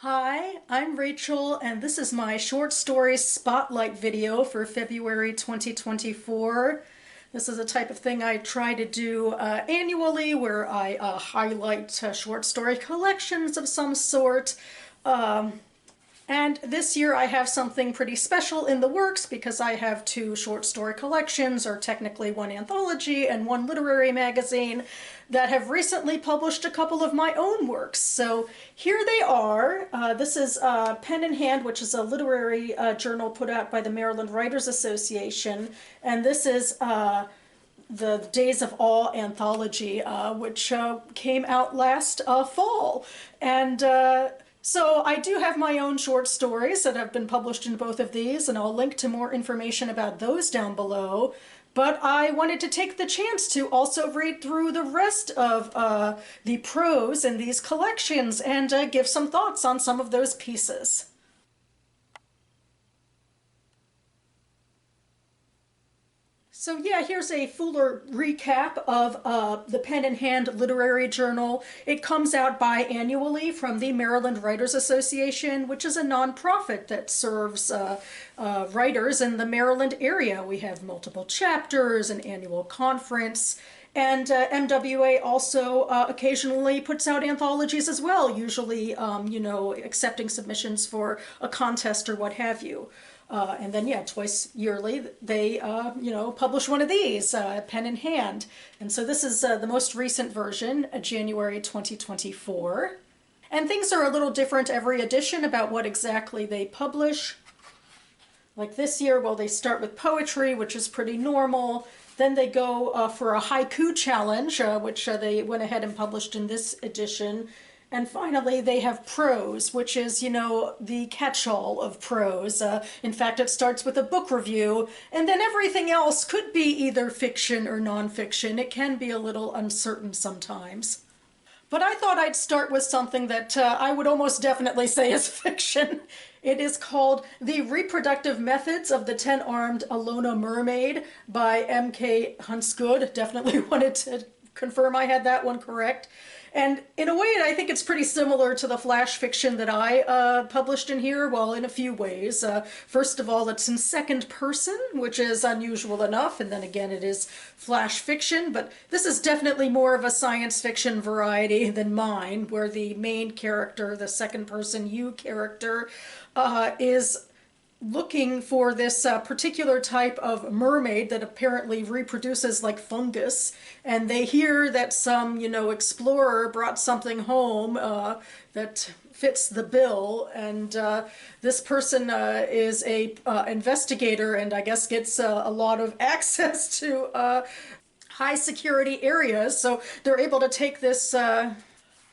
Hi, I'm Rachel, and this is my short story spotlight video for February 2024. This is a type of thing I try to do annually where I highlight short story collections of some sort. Um, and this year I have something pretty special in the works because I have two short story collections, or technically one anthology and one literary magazine, that have recently published a couple of my own works. So here they are. This is Pen in Hand, which is a literary journal put out by the Maryland Writers Association. And this is the Days of Awe Anthology, which came out last fall. And so I do have my own short stories that have been published in both of these, and I'll link to more information about those down below. But I wanted to take the chance to also read through the rest of the prose in these collections and give some thoughts on some of those pieces. So yeah, here's a fuller recap of the Pen in Hand Literary Journal. It comes out biannually from the Maryland Writers Association, which is a nonprofit that serves writers in the Maryland area. We have multiple chapters, an annual conference, and MWA also occasionally puts out anthologies as well, usually, accepting submissions for a contest or what have you. And then, yeah, twice yearly, they, publish one of these, Pen in Hand. And so this is the most recent version, January 2024. And things are a little different every edition about what exactly they publish. Like this year, well, they start with poetry, which is pretty normal. Then they go for a haiku challenge, which they went ahead and published in this edition. And finally, they have prose, which is, the catch-all of prose. In fact, it starts with a book review, and then everything else could be either fiction or nonfiction. It can be a little uncertain sometimes. But I thought I'd start with something that I would almost definitely say is fiction. It is called The Reproductive Methods of the Ten-Armed Alona Mermaid by M.K. Huntsgood. Definitely wanted to confirm I had that one correct. And in a way, I think it's pretty similar to the flash fiction that I published in here, well, in a few ways. First of all, it's in second person, which is unusual enough, and then again, it is flash fiction, but this is definitely more of a science fiction variety than mine, where the main character, the second person you character, is looking for this particular type of mermaid that apparently reproduces like fungus, and they hear that some explorer brought something home that fits the bill, and this person is a investigator, and I guess gets a lot of access to high security areas, so they're able to take this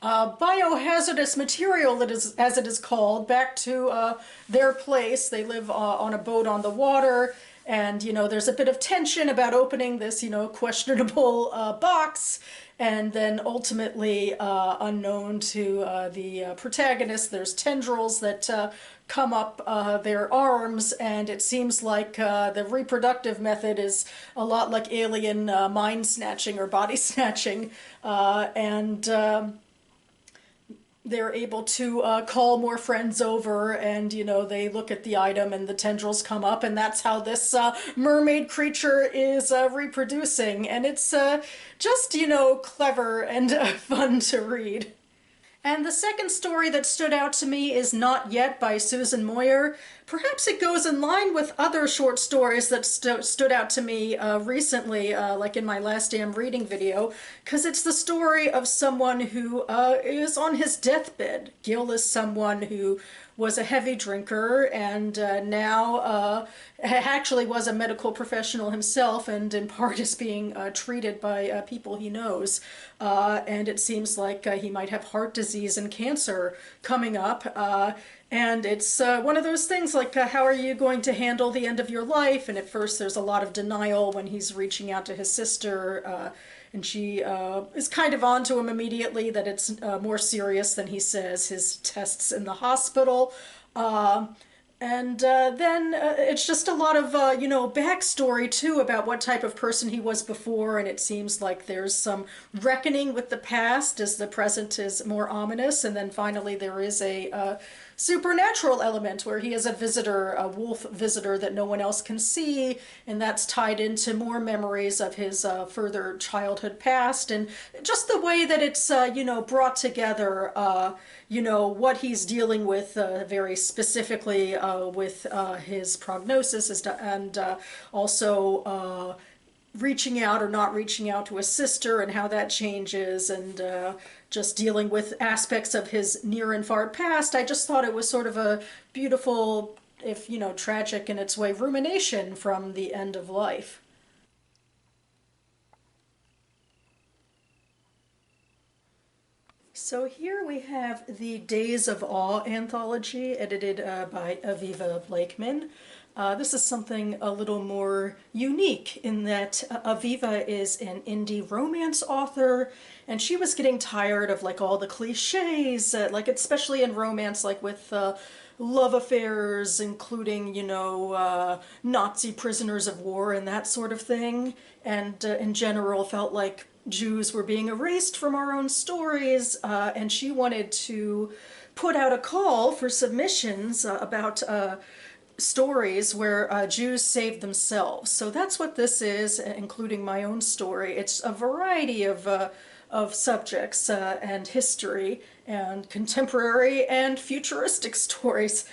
biohazardous material, that is, as it is called, back to their place. They live on a boat on the water, and there's a bit of tension about opening this questionable box, and then ultimately, unknown to the protagonist, there's tendrils that come up their arms, and it seems like the reproductive method is a lot like alien mind snatching or body snatching, and they're able to call more friends over, and they look at the item and the tendrils come up, and that's how this mermaid creature is reproducing, and it's just clever and fun to read. And the second story that stood out to me is Not Yet by Susan Moyer. Perhaps it goes in line with other short stories that stood out to me recently, like in my last damn reading video, because it's the story of someone who is on his deathbed. Gil is someone who was a heavy drinker, and now actually was a medical professional himself, and in part is being treated by people he knows. And it seems like he might have heart disease and cancer coming up. And it's one of those things like, how are you going to handle the end of your life? And at first there's a lot of denial when he's reaching out to his sister, and she is kind of onto him immediately that it's more serious than he says. His tests in the hospital And then it's just a lot of, backstory too about what type of person he was before. And it seems like there's some reckoning with the past as the present is more ominous. And then finally, there is a supernatural element where he is a visitor, a wolf visitor that no one else can see. And that's tied into more memories of his further childhood past. And just the way that it's, brought together. What he's dealing with very specifically with his prognosis and also reaching out or not reaching out to his sister and how that changes and just dealing with aspects of his near and far past. I just thought it was sort of a beautiful, if tragic in its way, rumination from the end of life. So here we have the Days of Awe anthology, edited by Aviva Blakeman. This is something a little more unique in that Aviva is an indie romance author, and she was getting tired of like all the cliches, like especially in romance, like with love affairs, including Nazi prisoners of war and that sort of thing, and in general felt like Jews were being erased from our own stories, and she wanted to put out a call for submissions about stories where Jews saved themselves. So that's what this is, including my own story. It's a variety of subjects and history and contemporary and futuristic stories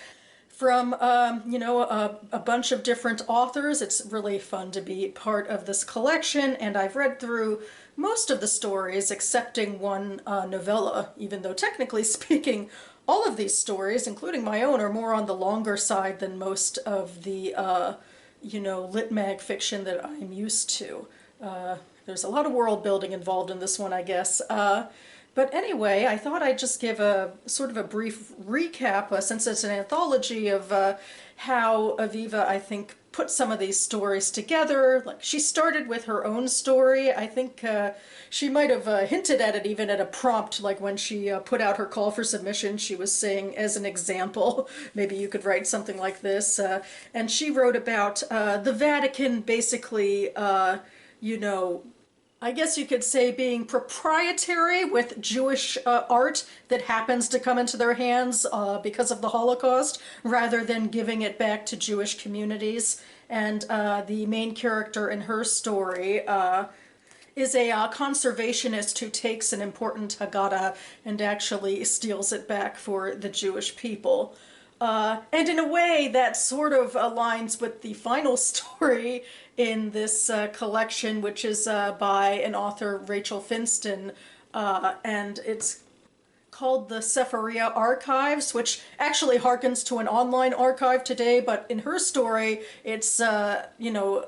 from a bunch of different authors. It's really fun to be part of this collection, and I've read through most of the stories excepting one novella, even though technically speaking all of these stories, including my own, are more on the longer side than most of the lit mag fiction that I'm used to. There's a lot of world building involved in this one, I guess. But anyway, I thought I'd just give a sort of a brief recap, since it's an anthology of how Aviva, I think, put some of these stories together. Like, she started with her own story. I think she might have hinted at it even at a prompt, like when she put out her call for submission, she was saying, as an example, maybe you could write something like this. And she wrote about the Vatican basically, I guess you could say being proprietary with Jewish art that happens to come into their hands because of the Holocaust, rather than giving it back to Jewish communities. And the main character in her story is a conservationist who takes an important Haggadah and actually steals it back for the Jewish people. And in a way, that sort of aligns with the final story in this collection, which is by an author, Rachel Finston, and it's called the Sepharia Archives, which actually harkens to an online archive today, but in her story, it's, a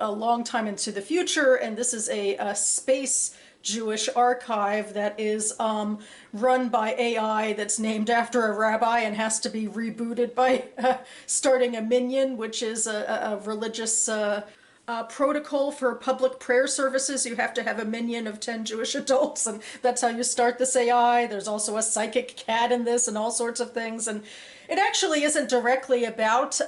long time into the future, and this is a space Jewish archive that is run by AI that's named after a rabbi and has to be rebooted by starting a minyan, which is a religious protocol for public prayer services. You have to have a minyan of 10 Jewish adults, and that's how you start this AI. There's also a psychic cat in this and all sorts of things. And it actually isn't directly about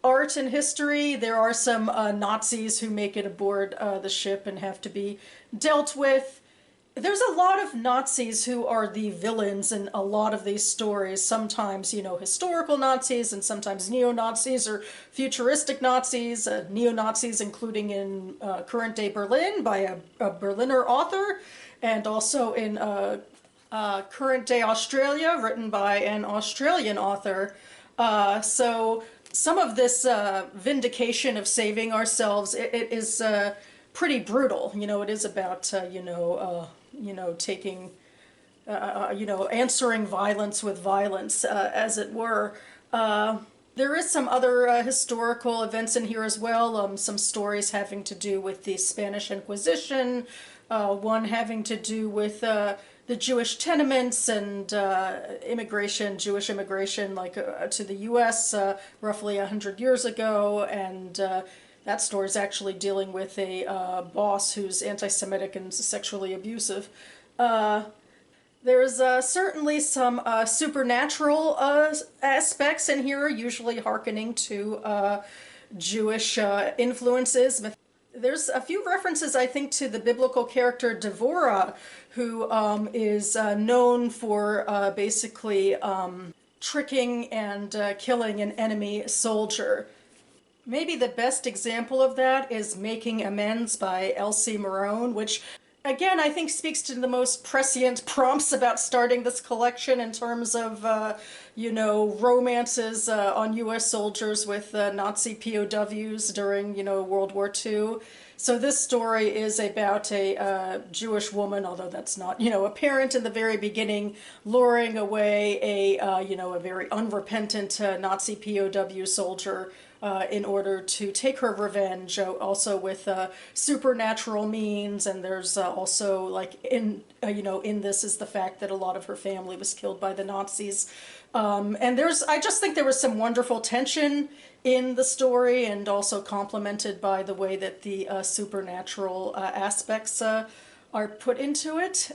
art and history. There are some Nazis who make it aboard the ship and have to be dealt with. There's a lot of Nazis who are the villains in a lot of these stories. Sometimes, historical Nazis, and sometimes neo-Nazis or futuristic Nazis. Neo-Nazis including in current-day Berlin by a Berliner author, and also in current-day Australia, written by an Australian author. So some of this vindication of saving ourselves, it is pretty brutal. It is about, taking, answering violence with violence, as it were. There is some other historical events in here as well, some stories having to do with the Spanish Inquisition, one having to do with the Jewish tenements and immigration, Jewish immigration, like to the U.S. Roughly 100 years ago, and that story is actually dealing with a boss who's anti-Semitic and sexually abusive. There's certainly some supernatural aspects in here, usually hearkening to Jewish influences. There's a few references, I think, to the biblical character Devorah, who is known for basically tricking and killing an enemy soldier. Maybe the best example of that is Making Amends by Elsie Morone, which again I think speaks to the most prescient prompts about starting this collection in terms of, romances on U.S. soldiers with Nazi POWs during, World War II. So this story is about a Jewish woman, although that's not, apparent in the very beginning, luring away a very unrepentant Nazi POW soldier in order to take her revenge, also with supernatural means. And there's also, like, in this is the fact that a lot of her family was killed by the Nazis. And I just think there was some wonderful tension in the story, and also complemented by the way that the supernatural aspects are put into it.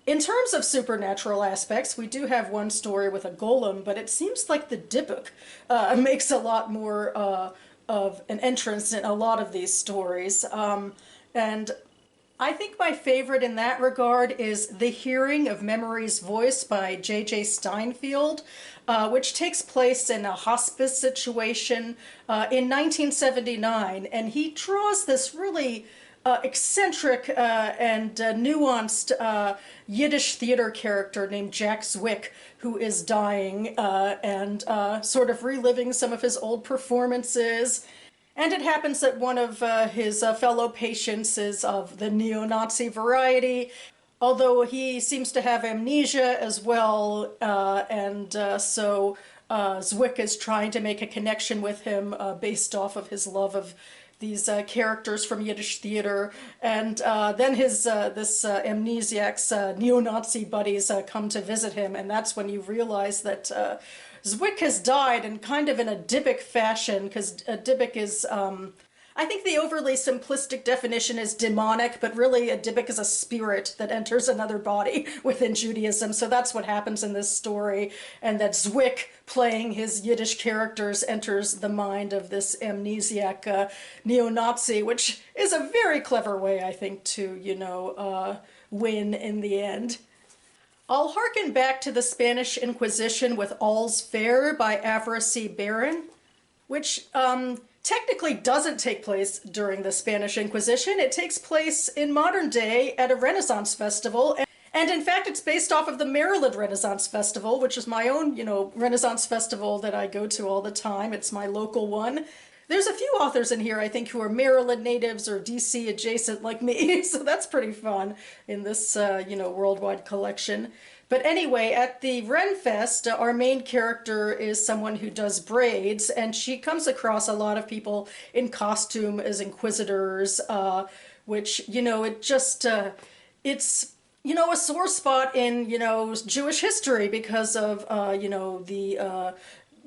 In terms of supernatural aspects, we do have one story with a golem, but it seems like the Dybbuk makes a lot more of an entrance in a lot of these stories. And I think my favorite in that regard is The Hearing of Memory's Voice by J.J. Steinfeld, which takes place in a hospice situation in 1979. And he draws this really eccentric and nuanced Yiddish theater character named Jack Zwick, who is dying and sort of reliving some of his old performances. And it happens that one of his fellow patients is of the neo-Nazi variety, although he seems to have amnesia as well, and so Zwick is trying to make a connection with him based off of his love of these characters from Yiddish theater. And then this amnesiac's neo-Nazi buddies come to visit him, and that's when you realize that Zwick has died, and kind of in a Dybbuk fashion, because Dybbuk is, I think the overly simplistic definition is demonic, but really a Dybbuk is a spirit that enters another body within Judaism. So that's what happens in this story, and that Zwick, playing his Yiddish characters, enters the mind of this amnesiac neo-Nazi, which is a very clever way, I think, to, win in the end. I'll harken back to the Spanish Inquisition with All's Fair by Avarice Baron, which technically doesn't take place during the Spanish Inquisition. It takes place in modern day at a Renaissance festival. And in fact, it's based off of the Maryland Renaissance Festival, which is my own, Renaissance festival that I go to all the time. It's my local one. There's a few authors in here, I think, who are Maryland natives or DC adjacent like me, so that's pretty fun in this, worldwide collection. But anyway, at the Renfest, our main character is someone who does braids, and she comes across a lot of people in costume as inquisitors, which, it's, a sore spot in, Jewish history because of, the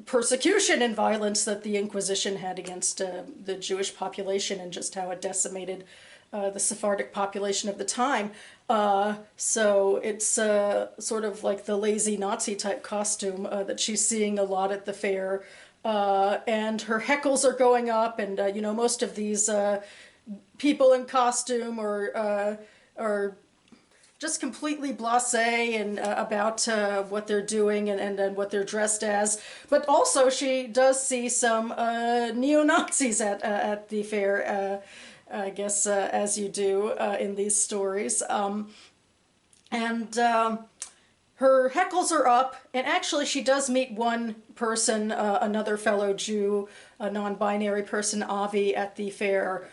persecution and violence that the Inquisition had against the Jewish population, and just how it decimated the Sephardic population of the time. So it's sort of like the lazy Nazi type costume that she's seeing a lot at the fair. And her heckles are going up, and most of these people in costume are just completely blasé and about what they're doing and what they're dressed as. But also she does see some neo-Nazis at the fair, I guess, as you do in these stories. And her heckles are up, and actually she does meet one person, another fellow Jew, a non-binary person, Avi, at the fair.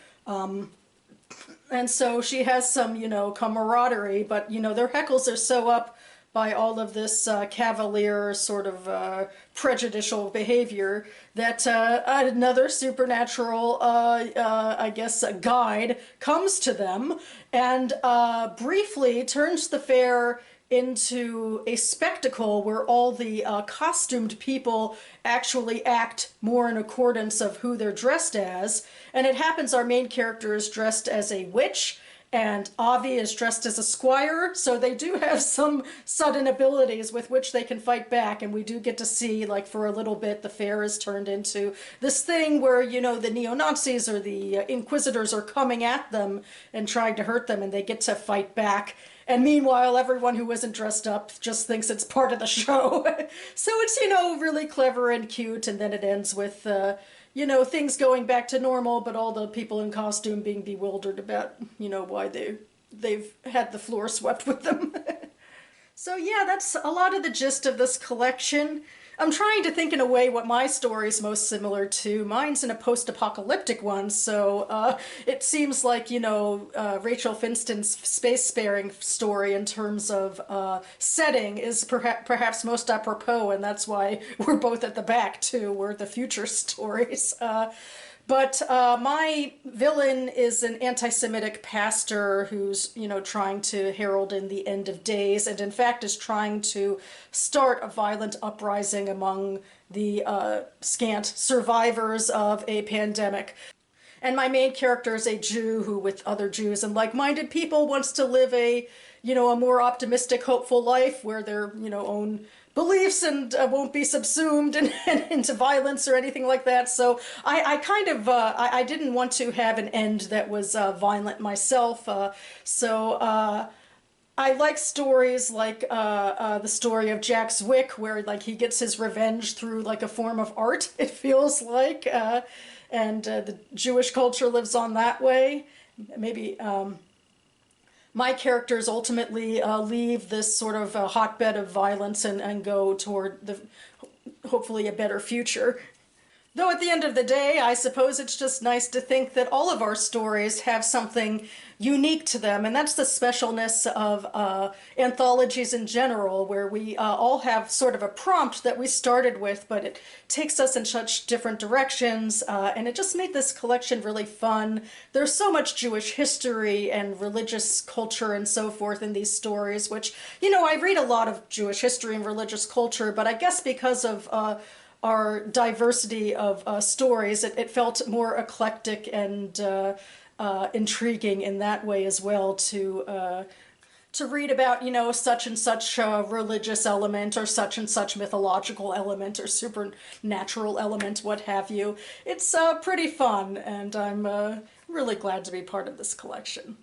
And so she has some, camaraderie, but, their heckles are so up by all of this cavalier sort of prejudicial behavior that another supernatural, guide comes to them and briefly turns the fair into a spectacle where all the costumed people actually act more in accordance of who they're dressed as. And it happens our main character is dressed as a witch, And Avi is dressed as a squire, so they do have some sudden abilities with which they can fight back. And we do get to see, like, for a little bit, the fair is turned into this thing where, you know, the neo-Nazis or the inquisitors are coming at them and trying to hurt them, and they get to fight back. And meanwhile, everyone who isn't dressed up just thinks it's part of the show. So it's, you know, really clever and cute, and then it ends with, you know, things going back to normal, but all the people in costume being bewildered about, you know, why they've had the floor swept with them. So yeah, that's a lot of the gist of this collection. I'm trying to think in a way what my story is most similar to. Mine's in a post-apocalyptic one, so it seems like, you know, Rachel Finston's space-sparing story in terms of setting is perhaps most apropos, and that's why we're both at the back, too. We're the future stories. But my villain is an anti-Semitic pastor who's, you know, trying to herald in the end of days, and in fact is trying to start a violent uprising among the scant survivors of a pandemic. And my main character is a Jew who, with other Jews and like-minded people, wants to live a, you know, a more optimistic, hopeful life where their, you know, own beliefs and won't be subsumed into violence or anything like that. So I kind of, I didn't want to have an end that was violent myself. So I like stories like the story of Jack Zwick, where like he gets his revenge through like a form of art, it feels like. And the Jewish culture lives on that way. Maybe my characters ultimately leave this sort of hotbed of violence and go toward the hopefully a better future. Though at the end of the day, I suppose it's just nice to think that all of our stories have something unique to them, and that's the specialness of anthologies in general, where we all have sort of a prompt that we started with, but it takes us in such different directions, and it just made this collection really fun. There's so much Jewish history and religious culture and so forth in these stories, which, you know, I read a lot of Jewish history and religious culture, but I guess because of our diversity of stories, it felt more eclectic and intriguing in that way as well to read about, you know, such and such religious element or such mythological element or supernatural element, what have you. It's pretty fun, and I'm really glad to be part of this collection.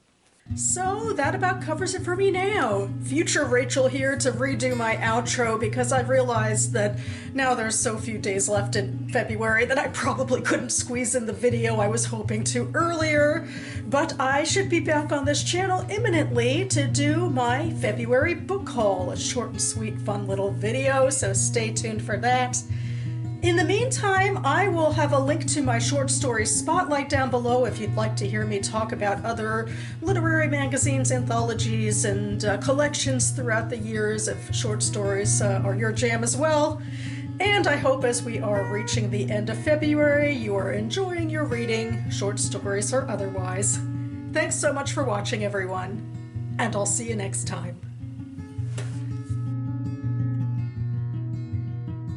So that about covers it for me now. Future Rachel here to redo my outro because I realized that now there's so few days left in February that I probably couldn't squeeze in the video I was hoping to earlier. But I should be back on this channel imminently to do my February book haul, a short and sweet fun little video, so stay tuned for that. In the meantime, I will have a link to my short story spotlight down below if you'd like to hear me talk about other literary magazines, anthologies, and collections throughout the years if short stories are your jam as well. And I hope as we are reaching the end of February, you are enjoying your reading, short stories or otherwise. Thanks so much for watching, everyone, and I'll see you next time.